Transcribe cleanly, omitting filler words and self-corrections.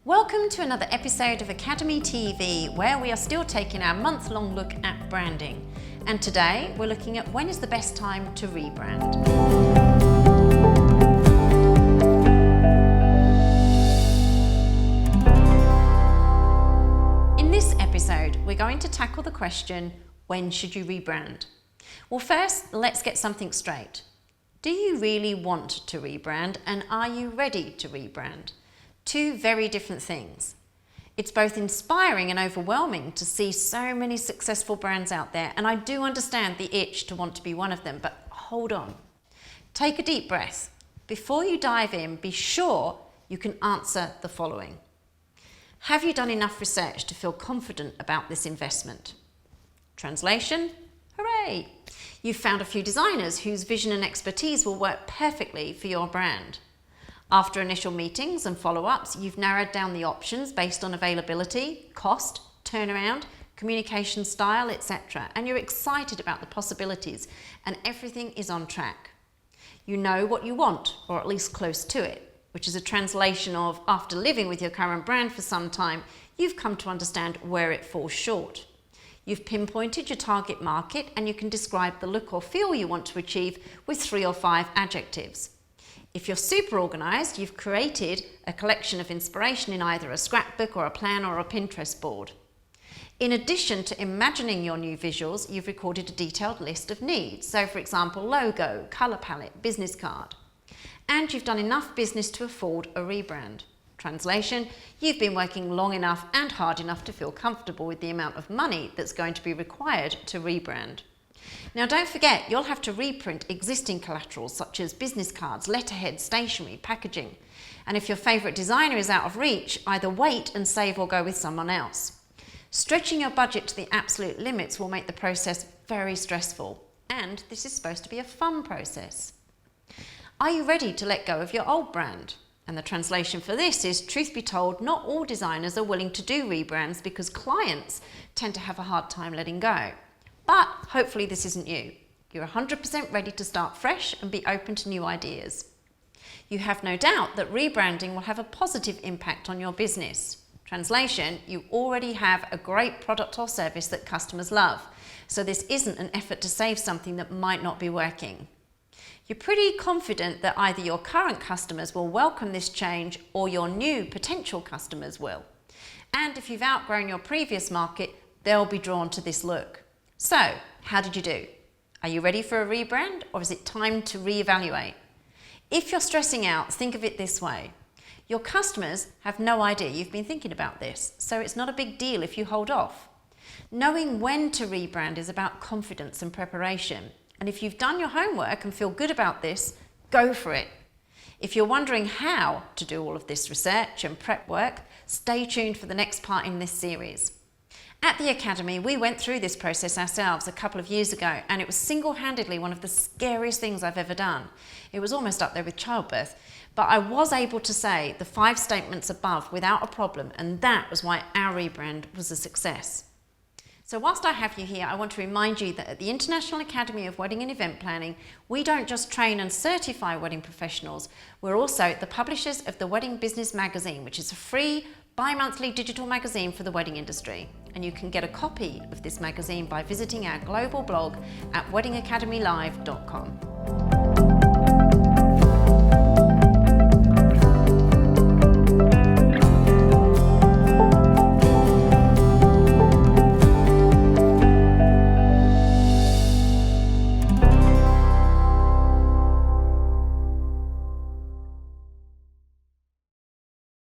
Welcome to another episode of Academy TV, where we are still taking our month-long look at branding. And today we're looking at when is the best time to rebrand. In this episode, we're going to tackle the question, when should you rebrand? Well, first, let's get something straight. Do you really want to rebrand, and are you ready to rebrand? Two very different things. It's both inspiring and overwhelming to see so many successful brands out there, and I do understand the itch to want to be one of them, but hold on. Take a deep breath. Before you dive in, be sure you can answer the following. Have you done enough research to feel confident about this investment? Translation? Hooray! You've found a few designers whose vision and expertise will work perfectly for your brand. After initial meetings and follow-ups, you've narrowed down the options based on availability, cost, turnaround, communication style, etc. And you're excited about the possibilities, and everything is on track. You know what you want, or at least close to it, which is a translation of, after living with your current brand for some time, you've come to understand where it falls short. You've pinpointed your target market, and you can describe the look or feel you want to achieve with 3 or 5 adjectives. If you're super organised, you've created a collection of inspiration in either a scrapbook or a plan or a Pinterest board. In addition to imagining your new visuals, you've recorded a detailed list of needs. So, for example, logo, colour palette, business card. And you've done enough business to afford a rebrand. Translation, you've been working long enough and hard enough to feel comfortable with the amount of money that's going to be required to rebrand. Now, don't forget, you'll have to reprint existing collateral such as business cards, letterheads, stationery, packaging. And if your favourite designer is out of reach, either wait and save or go with someone else. Stretching your budget to the absolute limits will make the process very stressful. And this is supposed to be a fun process. Are you ready to let go of your old brand? And the translation for this is, truth be told, not all designers are willing to do rebrands because clients tend to have a hard time letting go. But hopefully this isn't you. You're 100% ready to start fresh and be open to new ideas. You have no doubt that rebranding will have a positive impact on your business. Translation, you already have a great product or service that customers love, so this isn't an effort to save something that might not be working. You're pretty confident that either your current customers will welcome this change or your new potential customers will. And if you've outgrown your previous market, they'll be drawn to this look. So, how did you do? Are you ready for a rebrand, or is it time to reevaluate? If you're stressing out, think of it this way. Your customers have no idea you've been thinking about this, so it's not a big deal if you hold off. Knowing when to rebrand is about confidence and preparation. And if you've done your homework and feel good about this, go for it. If you're wondering how to do all of this research and prep work, stay tuned for the next part in this series. At the Academy, we went through this process ourselves a couple of years ago, and it was single-handedly one of the scariest things I've ever done. It was almost up there with childbirth, but I was able to say the 5 statements above without a problem, and that was why our rebrand was a success. So whilst I have you here, I want to remind you that at the International Academy of Wedding and Event Planning, we don't just train and certify wedding professionals, we're also the publishers of the Wedding Business Magazine, which is a free bi-monthly digital magazine for the wedding industry. And you can get a copy of this magazine by visiting our global blog at weddingacademylive.com.